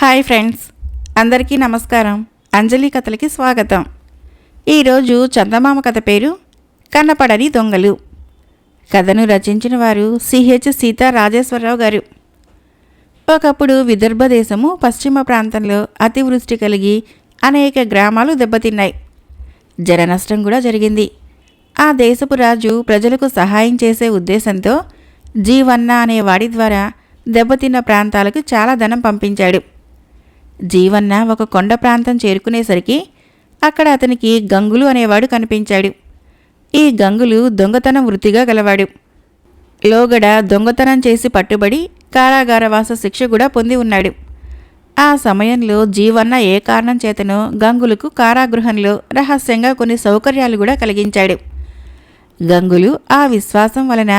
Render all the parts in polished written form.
Hi friends, అందరికీ నమస్కారం. అంజలి కథలకి స్వాగతం. ఈరోజు చందమామ కథ పేరు కన్నపడని దొంగలు. కథను రచించిన వారు సిహెచ్ సీతారాజేశ్వరరావు గారు. ఒకప్పుడు విదర్భ దేశము పశ్చిమ ప్రాంతంలో అతివృష్టి కలిగి అనేక గ్రామాలు దెబ్బతిన్నాయి. జననష్టం కూడా జరిగింది. ఆ దేశపు రాజు ప్రజలకు సహాయం చేసే ఉద్దేశంతో జీవన్న అనే వాడి ద్వారా దెబ్బతిన్న ప్రాంతాలకు చాలా ధనం పంపించాడు. జీవన్న ఒక కొండ ప్రాంతం చేరుకునేసరికి అక్కడ అతనికి గంగులు అనేవాడు కనిపించాడు. ఈ గంగులు దొంగతనం వృత్తిగా గలవాడు. లోగడ దొంగతనం చేసి పట్టుబడి కారాగారవాస శిక్ష కూడా పొంది ఉన్నాడు. ఆ సమయంలో జీవన్న ఏ కారణం చేతనో గంగులకు కారాగృహంలో రహస్యంగా కొన్ని సౌకర్యాలు కూడా కలిగించాడు. గంగులు ఆ విశ్వాసం వలన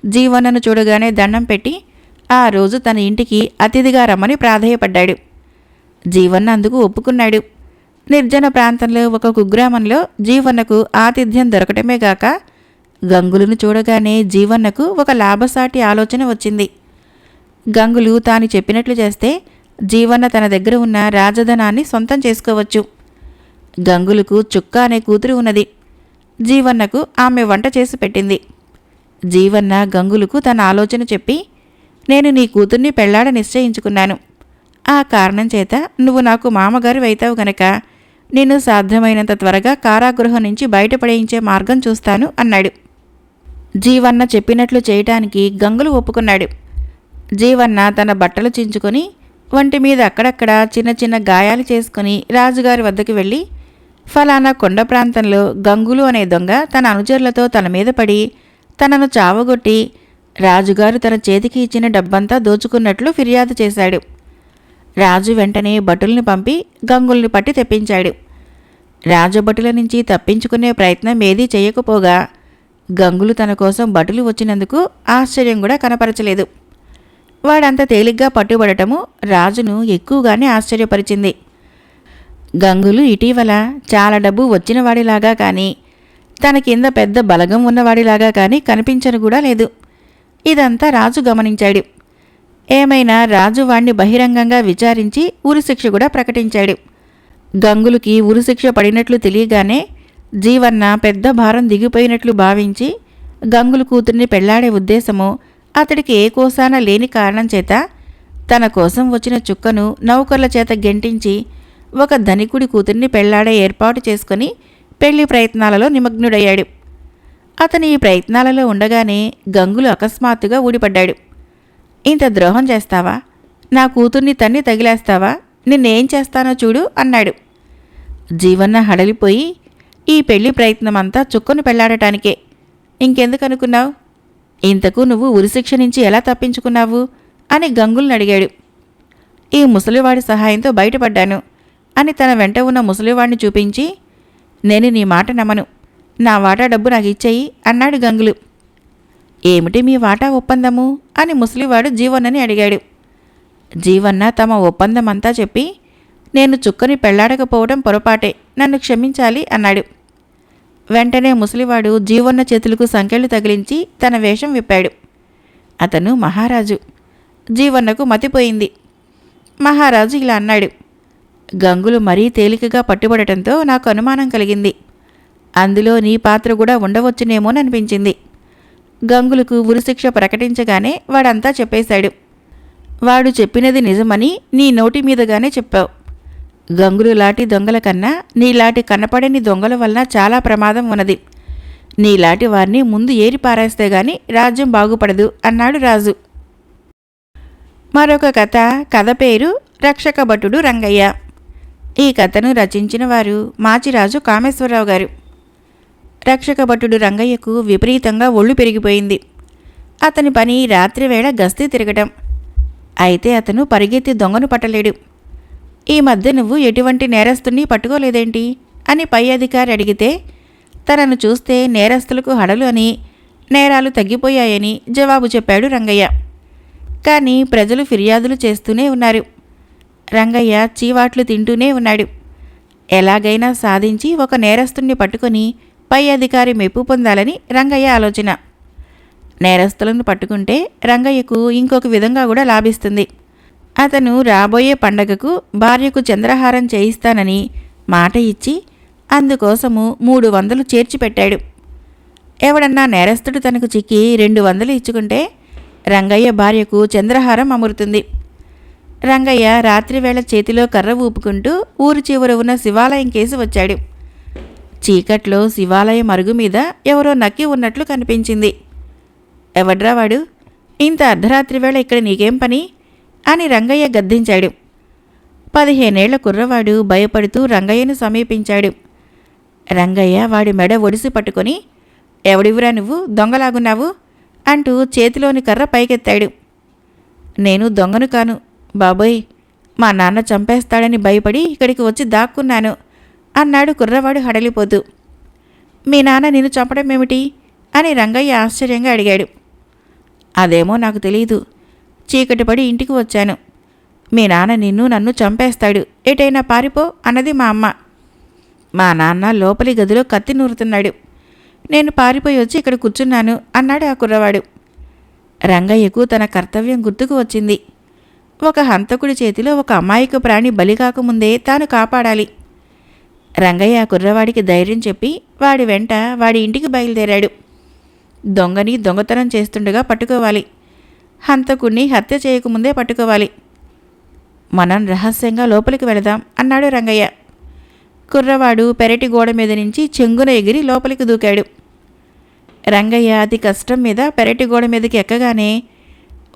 జీవన్నను చూడగానే దండం పెట్టి ఆ రోజు తన ఇంటికి అతిథిగా రమ్మని ప్రాధేయపడ్డాడు. జీవన్న అందుకు ఒప్పుకున్నాడు. నిర్జన ప్రాంతంలో ఒక కుగ్రామంలో జీవన్నకు ఆతిథ్యం దొరకటమే గాక గంగులను చూడగానే జీవన్నకు ఒక లాభసాటి ఆలోచన వచ్చింది. గంగులు తాను చెప్పినట్లు చేస్తే జీవన్న తన దగ్గర ఉన్న రాజధనాన్ని సొంతం చేసుకోవచ్చు. గంగులకు చుక్క అనే కూతురు ఉన్నది. జీవన్నకు ఆమె వంట చేసి పెట్టింది. జీవన్న గంగులకు తన ఆలోచన చెప్పి, నేను నీ కూతుర్ని పెళ్లాడ నిశ్చయించుకున్నాను. ఆ కారణం చేత నువ్వు నాకు మామగారు అవుతావు గనక నిన్ను సాధ్యమైనంత త్వరగా కారాగృహం నుంచి బయటపడేయించే మార్గం చూస్తాను అన్నాడు. జీవన్న చెప్పినట్లు చేయటానికి గంగులు ఒప్పుకున్నాడు. జీవన్న తన బట్టలు చించుకొని ఒంటి మీద అక్కడక్కడ చిన్న చిన్న గాయాలు చేసుకుని రాజుగారి వద్దకు వెళ్ళి, ఫలానా కొండ ప్రాంతంలో గంగులు అనే దొంగ తన అనుచరులతో తన మీద పడి తనను చావగొట్టి రాజుగారు తన చేతికి ఇచ్చిన డబ్బంతా దోచుకున్నట్లు ఫిర్యాదు చేశాడు. రాజు వెంటనే భటుల్ని పంపి గంగుల్ని పట్టి తెప్పించాడు. రాజభటుల నుంచి తప్పించుకునే ప్రయత్నం ఏదీ చేయకపోగా గంగులు తన కోసం భటులు వచ్చినందుకు ఆశ్చర్యం కూడా కనపరచలేదు. వాడంత తేలిగ్గా పట్టుబడటము రాజును ఎక్కువగానే ఆశ్చర్యపరిచింది. గంగులు ఇటీవల చాలా డబ్బు వచ్చినవాడిలాగా కానీ తన కింద పెద్ద బలగం ఉన్నవాడిలాగా కానీ కనిపించను కూడా లేదు. ఇదంతా రాజు గమనించాడు. ఏమైనా రాజు వాణ్ణి బహిరంగంగా విచారించి ఉరిశిక్ష కూడా ప్రకటించాడు. గంగులకి ఉరిశిక్ష పడినట్లు తెలియగానే జీవన్న పెద్ద భారం దిగిపోయినట్లు భావించి గంగులు కూతుర్ని పెళ్లాడే ఉద్దేశము అతడికి ఏ కోసాన లేని కారణం చేత తన కోసం వచ్చిన చుక్కను నౌకర్ల చేత గెంటించి ఒక ధనికుడి కూతుర్ని పెళ్లాడే ఏర్పాటు చేసుకుని పెళ్లి ప్రయత్నాలలో నిమగ్నుడయ్యాడు. అతని ఈ ప్రయత్నాలలో ఉండగానే గంగులు అకస్మాత్తుగా ఊడిపడ్డాడు. ఇంత ద్రోహం చేస్తావా? నా కూతుర్ని తన్ని తగిలేస్తావా? నిన్నేం చేస్తానో చూడు అన్నాడు. జీవన్న హడలిపోయి, ఈ పెళ్లి ప్రయత్నమంతా చుక్కను పెళ్లాడటానికే. ఇంకెందుకనుకున్నావు? ఇంతకు నువ్వు ఉరిశిక్ష నుంచి ఎలా తప్పించుకున్నావు అని గంగుల్ని అడిగాడు. ఈ ముసలివాడి సహాయంతో బయటపడ్డాను అని తన వెంట ఉన్న ముసలివాడిని చూపించి, నేను నీ మాట నమ్మను, నా వాటా డబ్బు నాకు ఇచ్చేయి అన్నాడు గంగులు. ఏమిటి మీ వాటా ఒప్పందము అని ముసలివాడు జీవన్నని అడిగాడు. జీవన్న తమ ఒప్పందమంతా చెప్పి, నేను చుక్కని పెళ్లాడకపోవడం పొరపాటే, నన్ను క్షమించాలి అన్నాడు. వెంటనే ముసలివాడు జీవన్న చేతులకు సంకెళ్ళు తగిలించి తన వేషం విప్పాడు. అతను మహారాజు. జీవన్నకు మతిపోయింది. మహారాజు ఇలా అన్నాడు, గంగులు మరీ తేలికగా పట్టుబడటంతో నాకు అనుమానం కలిగింది. అందులో నీ పాత్ర కూడా ఉండవచ్చునేమోననిపించింది. గంగులకు ఉరిశిక్ష ప్రకటించగానే వాడంతా చెప్పేశాడు. వాడు చెప్పినది నిజమని నీ నోటి మీదగానే చెప్పావు. గంగులు లాంటి దొంగల కన్నా నీలాంటి కనపడని దొంగల వలన చాలా ప్రమాదం ఉన్నది. నీలాంటి వారిని ముందు ఏరి పారేస్తే గాని రాజ్యం బాగుపడదు అన్నాడు రాజు. మరొక కథ పేరు రక్షక భటుడు రంగయ్య. ఈ కథను రచించిన వారు మాచిరాజు కామేశ్వరరావు గారు. రక్షక భటుడు రంగయ్యకు విపరీతంగా ఒళ్ళు పెరిగిపోయింది. అతని పని రాత్రివేళ గస్తీ తిరగటం. అయితే అతను పరిగెత్తి దొంగను పట్టలేడు. ఈ మధ్య నువ్వు ఎటువంటి నేరస్తుని పట్టుకోలేదేంటి అని పై అధికారి అడిగితే తనను చూస్తే నేరస్తులకు హడలు అని, నేరాలు తగ్గిపోయాయని జవాబు చెప్పాడు రంగయ్య. కానీ ప్రజలు ఫిర్యాదులు చేస్తూనే ఉన్నారు. రంగయ్య చీవాట్లు తింటూనే ఉన్నాడు. ఎలాగైనా సాధించి ఒక నేరస్తుణ్ణి పట్టుకొని పై అధికారి మెప్పు పొందాలని రంగయ్య ఆలోచన. నేరస్తులను పట్టుకుంటే రంగయ్యకు ఇంకొక విధంగా కూడా లాభిస్తుంది. అతను రాబోయే పండగకు భార్యకు చంద్రహారం చేయిస్తానని మాట ఇచ్చి అందుకోసము 300 చేర్చిపెట్టాడు. ఎవడన్నా నేరస్తుడు తనకు చిక్కి 200 ఇచ్చుకుంటే రంగయ్య భార్యకు చంద్రహారం అమరుతుంది. రంగయ్య రాత్రివేళ చేతిలో కర్ర ఊపుకుంటూ ఊరు చివర ఉన్న శివాలయం కేసి వచ్చాడు. చీకట్లో శివాలయం అరుగు మీద ఎవరో నక్కి ఉన్నట్లు కనిపించింది. ఎవడ్రా వాడు? ఇంత అర్ధరాత్రి వేళ ఇక్కడ నీకేం పని అని రంగయ్య గద్దించాడు. 15 ఏళ్ల కుర్రవాడు భయపడుతూ రంగయ్యను సమీపించాడు. రంగయ్య వాడి మెడ ఒడిసి పట్టుకొని, ఎవడివురా నువ్వు, దొంగలాగున్నావు అంటూ చేతిలోని కర్ర పైకెత్తాడు. నేను దొంగను కాను బాబోయ్, మా నాన్న చంపేస్తాడని భయపడి ఇక్కడికి వచ్చి దాక్కున్నాను అన్నాడు కుర్రవాడు హడలిపోతూ. మీ నాన్న నిన్ను చంపడమేమిటి అని రంగయ్య ఆశ్చర్యంగా అడిగాడు. అదేమో నాకు తెలీదు, చీకటి పడి ఇంటికి వచ్చాను. మీ నాన్న నన్ను చంపేస్తాడు, ఎటైనా పారిపో అన్నది మా అమ్మ. మా నాన్న లోపలి గదిలో కత్తి నూరుతున్నాడు, నేను పారిపోయి వచ్చి ఇక్కడ కూర్చున్నాను అన్నాడు ఆ కుర్రవాడు. రంగయ్యకు తన కర్తవ్యం గుర్తుకు వచ్చింది. ఒక హంతకుడి చేతిలో ఒక అమాయక ప్రాణి బలి కాకముందే తాను కాపాడాలి. రంగయ్య ఆ కుర్రవాడికి ధైర్యం చెప్పి వాడి వెంట వాడి ఇంటికి బయలుదేరాడు. దొంగని దొంగతనం చేస్తుండగా పట్టుకోవాలి, హంతకుడిని హత్య చేయకముందే పట్టుకోవాలి. మనం రహస్యంగా లోపలికి వెళదాం అన్నాడు రంగయ్య. కుర్రవాడు పెరటి గోడ మీద నుంచి చెంగున ఎగిరి లోపలికి దూకాడు. రంగయ్య అతి కష్టం మీద పెరటి గోడ మీదకి ఎక్కగానే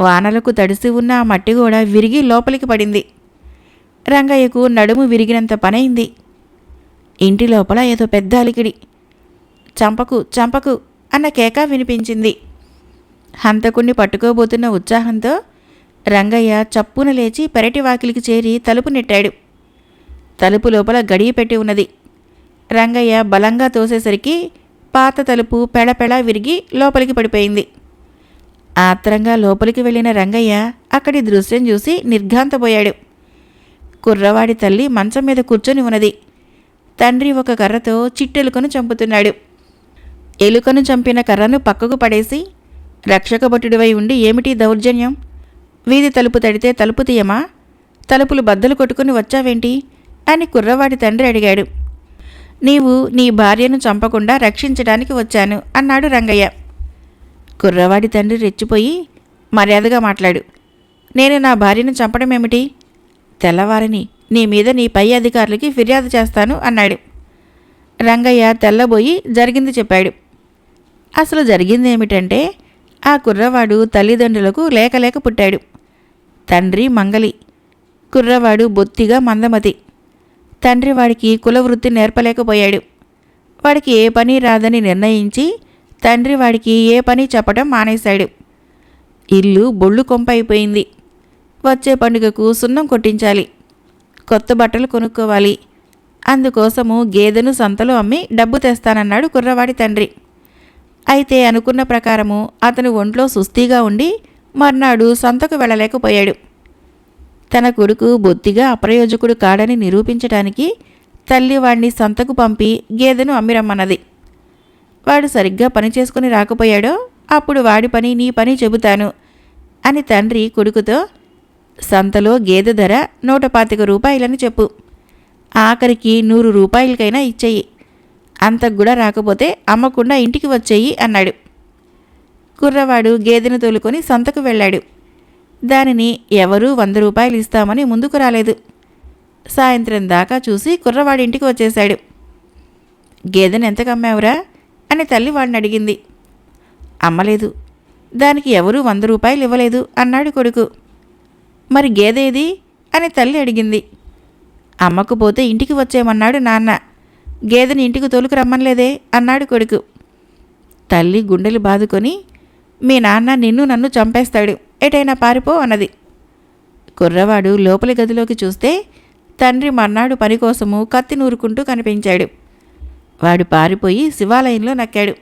వానలకు తడిసి ఉన్న ఆ మట్టి గోడ విరిగి లోపలికి పడింది. రంగయ్యకు నడుము విరిగినంత పనైంది. ఇంటి లోపల ఏదో పెద్ద అలికిడి. చంపకు చంపకు అన్న కేక వినిపించింది. హంతకుణ్ణి పట్టుకోబోతున్న ఉత్సాహంతో రంగయ్య చప్పున లేచి పెరటి వాకిలికి చేరి తలుపు నెట్టాడు. తలుపు లోపల గడియ పెట్టి ఉన్నది. రంగయ్య బలంగా తోసేసరికి పాత తలుపు పెళపెళ విరిగి లోపలికి పడిపోయింది. ఆత్రంగా లోపలికి వెళ్ళిన రంగయ్య అక్కడి దృశ్యం చూసి నిర్ఘాంతపోయాడు. కుర్రవాడి తల్లి మంచం మీద కూర్చొని ఉన్నది. తండ్రి ఒక కర్రతో చిట్టెలుకను చంపుతున్నాడు. ఎలుకను చంపిన కర్రను పక్కకు పడేసి, రక్షకభటుడివై ఉండి ఏమిటి దౌర్జన్యం? వీధి తలుపు తడితే తలుపు తీయమా? తలుపులు బద్దలు కొట్టుకుని వచ్చావేంటి అని కుర్రవాడి తండ్రి అడిగాడు. నీవు నీ భార్యను చంపకుండా రక్షించడానికి వచ్చాను అన్నాడు రంగయ్య. కుర్రవాడి తండ్రి రెచ్చిపోయి, మర్యాదగా మాట్లాడు, నేను నా భార్యను చంపడమేమిటి? తెల్లవారని నీ మీద నీ పై అధికారులకి ఫిర్యాదు చేస్తాను అన్నాడు. రంగయ్య తెల్లబోయి జరిగింది చెప్పాడు. అసలు జరిగిందేమిటంటే, ఆ కుర్రవాడు తల్లిదండ్రులకు లేక పుట్టాడు. తండ్రి మంగలి, కుర్రవాడు బొత్తిగా మందమతి. తండ్రి వాడికి కులవృత్తి నేర్పలేకపోయాడు. వాడికి ఏ పని రాదని నిర్ణయించి తండ్రి వాడికి ఏ పని చెప్పడం మానేశాడు. ఇల్లు బొళ్ళు కొంప అయిపోయింది. వచ్చే పండుగకు సున్నం కొట్టించాలి, కొత్త బట్టలు కొనుక్కోవాలి. అందుకోసము గేదెను సంతలో అమ్మి డబ్బు తెస్తానన్నాడు కుర్రవాడి తండ్రి. అయితే అనుకున్న ప్రకారము అతను ఒంట్లో సుస్తీగా ఉండి మర్నాడు సంతకు వెళ్ళలేకపోయాడు. తన కొడుకు బొత్తిగా అప్రయోజకుడు కాడని నిరూపించడానికి తల్లి వాడిని సంతకు పంపి గేదెను అమ్మిరమ్మన్నది. వాడు సరిగ్గా పని చేసుకుని రాకపోయాడో అప్పుడు వాడి పని నీ పని చెబుతాను అని తండ్రి కొడుకుతో, సంతలో గేదె ధర 125 రూపాయలని చెప్పు, ఆఖరికి 100 రూపాయలకైనా ఇచ్చేయి, అంతకు కూడా రాకపోతే అమ్మకుండా ఇంటికి వచ్చేయి అన్నాడు. కుర్రవాడు గేదెను తోలుకొని సంతకు వెళ్ళాడు. దానిని ఎవరూ 100 రూపాయలు ఇస్తామని ముందుకు రాలేదు. సాయంత్రం దాకా చూసి కుర్రవాడి ఇంటికి వచ్చేశాడు. గేదెను ఎంతకు అమ్మావురా అని తల్లి వాడిని అడిగింది. అమ్మలేదు, దానికి ఎవరూ 100 రూపాయలు ఇవ్వలేదు అన్నాడు కొడుకు. మరి గేదె ఏది అని తల్లి అడిగింది. అమ్మకపోతే ఇంటికి వచ్చేయమన్నాడు నాన్న, గేదెని ఇంటికి తోలుకు రమ్మనలేదే అన్నాడు కొడుకు. తల్లి గుండెలు బాదుకొని, మీ నాన్న నన్ను చంపేస్తాడు, ఎటైనా పారిపో అన్నది. కుర్రవాడు లోపలి గదిలోకి చూస్తే తండ్రి మర్నాడు పని కోసము కత్తి నూరుకుంటూ కనిపించాడు. వాడు పారిపోయి శివాలయంలో నక్కాడు.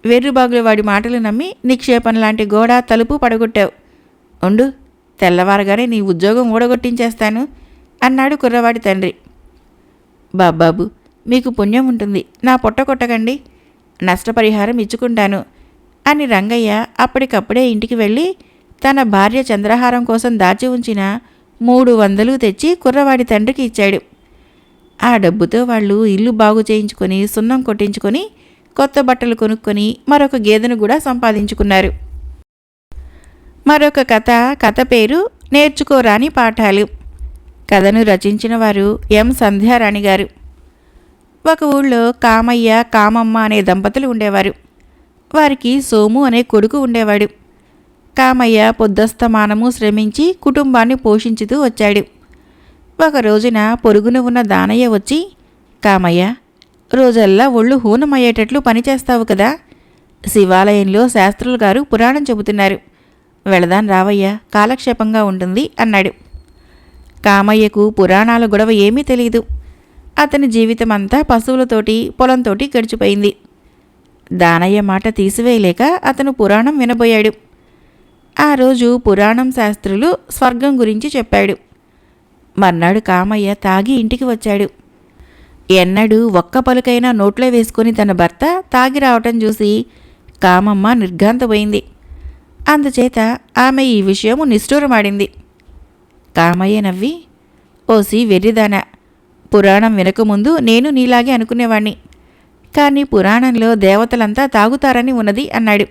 వెర్రుబాగుల వాడి మాటలు నమ్మి నిక్షేపం లాంటి గోడ తలుపు పడగొట్టావు. ఉండు, తెల్లవారగానే నీ ఉద్యోగం ఊడగొట్టించేస్తాను అన్నాడు కుర్రవాడి తండ్రి. బాబాబు, మీకు పుణ్యం ఉంటుంది, నా పొట్ట కొట్టకండి, నష్టపరిహారం ఇచ్చుకుంటాను అని రంగయ్య అప్పటికప్పుడే ఇంటికి వెళ్ళి తన భార్య చంద్రహారం కోసం దాచి ఉంచిన 300 తెచ్చి కుర్రవాడి తండ్రికి ఇచ్చాడు. ఆ డబ్బుతో వాళ్ళు ఇల్లు బాగు చేయించుకొని, సున్నం కొట్టించుకొని, కొత్త బట్టలు కొనుక్కొని మరొక గేదెను కూడా సంపాదించుకున్నారు. మరొక కథ పేరు నేర్చుకోరాని పాఠాలు. కథను రచించిన వారు ఎం సంధ్యారాణి గారు. ఒక ఊళ్ళో కామయ్య, కామమ్మ అనే దంపతులు ఉండేవారు. వారికి సోము అనే కొడుకు ఉండేవాడు. కామయ్య పొద్దస్తమానము శ్రమించి కుటుంబాన్ని పోషించుతూ వచ్చాడు. ఒక రోజున పొరుగున ఉన్న దానయ్య వచ్చి, కామయ్య, రోజల్లా ఒళ్ళు హూనమయ్యేటట్లు పనిచేస్తావు కదా, శివాలయంలో శాస్త్రులు గారు పురాణం చెబుతున్నారు, వెళదాం రావయ్యా, కాలక్షేపంగా ఉంటుంది అన్నాడు. కామయ్యకు పురాణాల గొడవ ఏమీ తెలియదు. అతని జీవితమంతా పశువులతోటి, పొలంతోటి గడిచిపోయింది. దానయ్య మాట తీసివేయలేక అతను పురాణం వినబోయాడు. ఆ రోజు పురాణం శాస్త్రులు స్వర్గం గురించి చెప్పాడు. మర్నాడు కామయ్య తాగి ఇంటికి వచ్చాడు. ఎన్నడూ ఒక్క పలుకైనా నోట్లో వేసుకుని తన భర్త తాగి రావటం చూసి కామమ్మ నిర్ఘాంతపోయింది. అందుచేత ఆమె ఈ విషయము నిష్ఠూరమాడింది. కామయ్య నవ్వి, ఓసి వెర్రిదానా, పురాణం వినకముందు నేను నీలాగే అనుకునేవాణ్ణి, కానీ పురాణంలో దేవతలంతా తాగుతారని ఉన్నది అన్నాడు.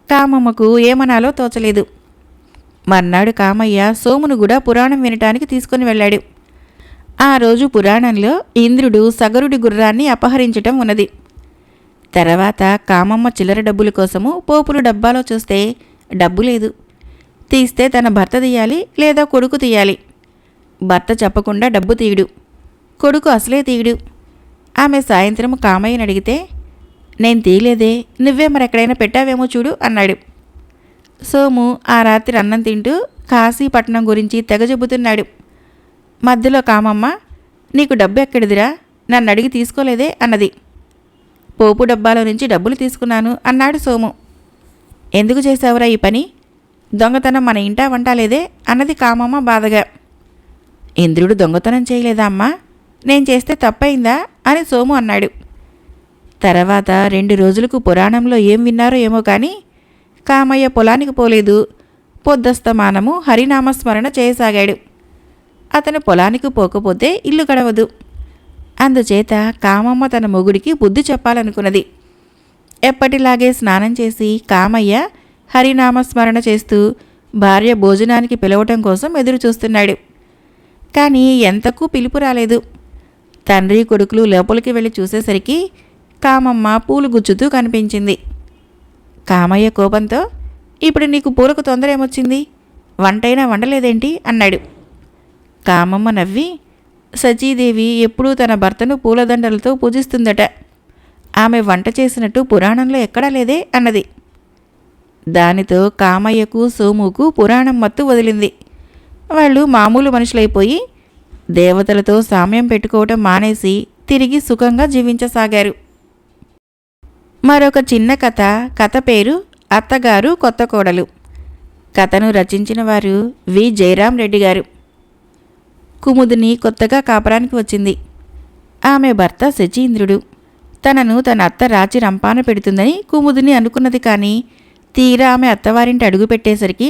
కామమ్మకు ఏమనాలో తోచలేదు. మర్నాడు కామయ్య సోమును కూడా పురాణం వినటానికి తీసుకుని వెళ్ళాడు. ఆ రోజు పురాణంలో ఇంద్రుడు సగరుడి గుర్రాన్ని అపహరించటం ఉన్నది. తర్వాత కామమ్మ చిల్లర డబ్బుల కోసము పోపులు డబ్బాలో చూస్తే డబ్బు లేదు. తీస్తే తన భర్త తీయాలి లేదా కొడుకు తీయాలి. భర్త చెప్పకుండా డబ్బు తీయడు, కొడుకు అసలే తీయడు. ఆమె సాయంత్రం కామయ్యని అడిగితే, నేను తీయలేదే, నువ్వే మరెక్కడైనా పెట్టావేమో చూడు అన్నాడు. సోము ఆ రాత్రి అన్నం తింటూ కాశీపట్నం గురించి తెగ చెబుతున్నాడు. మధ్యలో కామమ్మ, నీకు డబ్బు ఎక్కడిదిరా, నన్ను అడిగి తీసుకోలేదే అన్నది. పోపు డబ్బాలో నుంచి డబ్బులు తీసుకున్నాను అన్నాడు సోము. ఎందుకు చేశావురా ఈ పని, దొంగతనం మన ఇంటా వంటాలేదే అన్నది కామమ్మ బాధగా. ఇంద్రుడు దొంగతనం చేయలేదా అమ్మా, నేను చేస్తే తప్పయిందా అని సోము అన్నాడు. తర్వాత 2 రోజులకు పురాణంలో ఏం విన్నారో ఏమో కానీ కామయ్య పొలానికి పోలేదు. పొద్దస్తమానము హరినామస్మరణ చేయసాగాడు. అతను పొలానికి పోకపోతే ఇల్లు గడవదు. అందుచేత కామమ్మ తన మొగుడికి బుద్ధి చెప్పాలనుకున్నది. ఎప్పటిలాగే స్నానం చేసి కామయ్య హరినామస్మరణ చేస్తూ భార్య భోజనానికి పిలవటం కోసం ఎదురు చూస్తున్నాడు. కానీ ఎంతకు పిలుపు రాలేదు. తండ్రి కొడుకులు లోపలికి వెళ్ళి చూసేసరికి కామమ్మ పూలు గుచ్చుతూ కనిపించింది. కామయ్య కోపంతో, ఇప్పుడు నీకు పూలకు తొందర ఏమొచ్చింది, వంటైనా వండలేదేంటి అన్నాడు. కామమ్మ నవ్వి, సచీదేవి ఎప్పుడూ తన భర్తను పూలదండలతో పూజిస్తుందట, ఆమె వంట చేసినట్టు పురాణంలో ఎక్కడా లేదే అన్నది. దానితో కామయ్యకు సోముకు పురాణం మత్తు వదిలింది. వాళ్ళు మామూలు మనుషులైపోయి దేవతలతో సామ్యం పెట్టుకోవటం మానేసి తిరిగి సుఖంగా జీవించసాగారు. మరొక చిన్న కథ పేరు అత్తగారు కొత్త కోడలు. కథను రచించిన వారు వి జయరాం రెడ్డి గారు. కుముదిని కొత్తగా కాపురానికి వచ్చింది. ఆమె భర్త శచీంద్రుడు. తనను తన అత్త రాచి రంపాన పెడుతుందని కుముదిని అనుకున్నది. కానీ తీరా ఆమె అత్తవారింటి అడుగుపెట్టేసరికి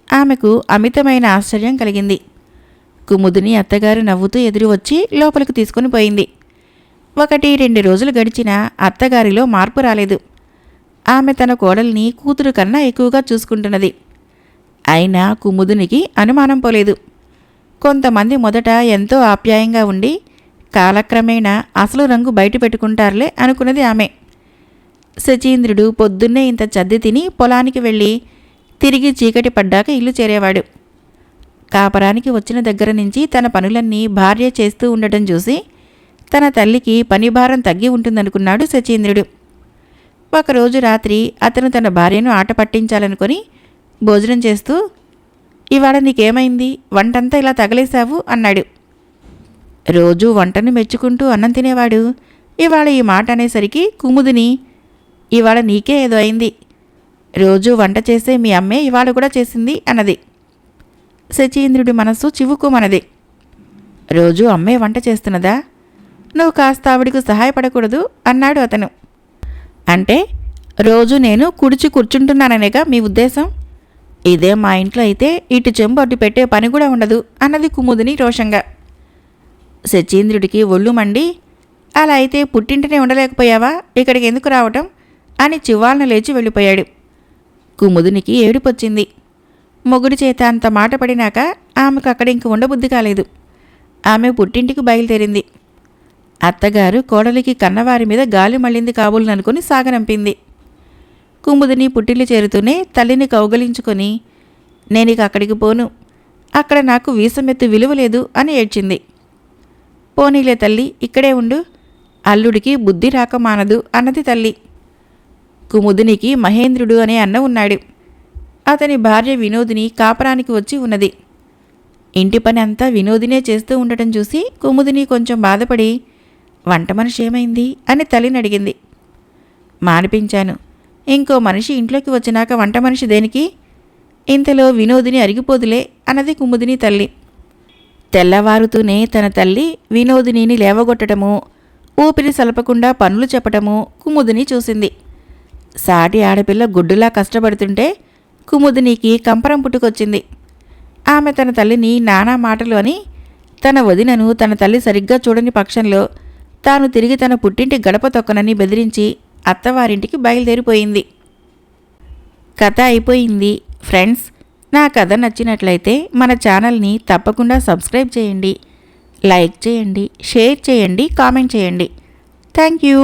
ఆమెకు అమితమైన ఆశ్చర్యం కలిగింది. కుముదిని అత్తగారు నవ్వుతూ ఎదురు వచ్చి లోపలికి తీసుకుని పోయింది. 1-2 రోజులు గడిచినా అత్తగారిలో మార్పు రాలేదు. ఆమె తన కోడల్ని కూతురు కన్నా ఎక్కువగా చూసుకుంటున్నది. అయినా కుముదినికి అనుమానం పోలేదు. కొంతమంది మొదట ఎంతో ఆప్యాయంగా ఉండి కాలక్రమేణా అసలు రంగు బయట పెట్టుకుంటారులే అనుకున్నది ఆమె. శచీంద్రుడు పొద్దున్నే ఇంత చద్ది తిని పొలానికి వెళ్ళి తిరిగి చీకటి పడ్డాక ఇల్లు చేరేవాడు. కాపరానికి వచ్చిన దగ్గర నుంచి తన పనులన్నీ భార్య చేస్తూ ఉండటం చూసి తన తల్లికి పనిభారం తగ్గి ఉంటుందనుకున్నాడు శచీంద్రుడు. ఒకరోజు రాత్రి అతను తన భార్యను ఆట పట్టించాలనుకొని భోజనం చేస్తూ, ఇవాళ నీకేమైంది, వంటంతా ఇలా తగలేశావు అన్నాడు. రోజూ వంటను మెచ్చుకుంటూ అన్నం తినేవాడు ఇవాళ ఈ మాట అనేసరికి కుముదిని, ఇవాళ నీకే ఏదో అయింది, రోజూ వంట చేసే మీ అమ్మే ఇవాళ కూడా చేసింది అన్నది. శచీంద్రుడి మనస్సు చివుకుమన్నది. రోజూ అమ్మే వంట చేస్తున్నదా, నువ్వు కాస్త ఆవిడికి సహాయపడకూడదు అన్నాడు అతను. అంటే రోజు నేను కూర్చుంటున్నాననేగా మీ ఉద్దేశం, ఇదే మా ఇంట్లో అయితే ఇటు చెంబు అటు పెట్టే పని కూడా ఉండదు అన్నది కుముదిని రోషంగా. శచీంద్రుడికి ఒళ్ళు మండి, అలా అయితే పుట్టింటినే ఉండలేకపోయావా, ఇక్కడికి ఎందుకు రావటం అని చివాలన లేచి వెళ్ళిపోయాడు. కుముదినికి ఏడుపొచ్చింది. మొగుడి చేత అంత మాట పడినాక ఆమెకు అక్కడ ఇంక ఉండబుద్ధి కాలేదు. ఆమె పుట్టింటికి బయలుదేరింది. అత్తగారు కోడలికి కన్నవారి మీద గాలి మళ్ళింది కాబోలుననుకుని సాగనంపింది. కుముదిని పుట్టిల్లు చేరుతూనే తల్లిని కౌగలించుకొని, నేనిక అక్కడికి పోను, అక్కడ నాకు వీసమెత్తు విలువ లేదు అని ఏడ్చింది. పోనీలే తల్లి, ఇక్కడే ఉండు, అల్లుడికి బుద్ధి రాక మానదు అన్నది తల్లి. కుముదినికి మహేంద్రుడు అనే అన్న ఉన్నాడు. అతని భార్య వినోదిని కాపరానికి వచ్చి ఉన్నది. ఇంటి పని అంతా వినోదినే చేస్తూ ఉండటం చూసి కుముదిని కొంచెం బాధపడి, వంట మనిషి ఏమైంది అని తల్లిని అడిగింది. మానిపించాను, ఇంకో మనిషి ఇంట్లోకి వచ్చినాక వంట మనిషి దేనికి, ఇంతలో వినోదిని అరిగిపోదులే అన్నది కుముదిని తల్లి. తెల్లవారుతూనే తన తల్లి వినోదినిని లేవగొట్టడము, ఊపిరి సలపకుండా పనులు చెప్పటము కుముదిని చూసింది. సాటి ఆడపిల్ల గుడ్డులా కష్టపడుతుంటే కుముదినికి కంపరం పుట్టుకొచ్చింది. ఆమె తన తల్లిని నానా మాటలు అని, తన వదినను తన తల్లి సరిగ్గా చూడని పక్షంలో తాను తిరిగి తన పుట్టింటి గడప తొక్కనని బెదిరించి అత్తవారింటికి బయలుదేరిపోయింది. కథ అయిపోయింది. ఫ్రెండ్స్, నా కథ నచ్చినట్లయితే మన ఛానల్ని తప్పకుండా సబ్స్క్రైబ్ చేయండి, లైక్ చేయండి, షేర్ చేయండి, కామెంట్ చేయండి. Thank you.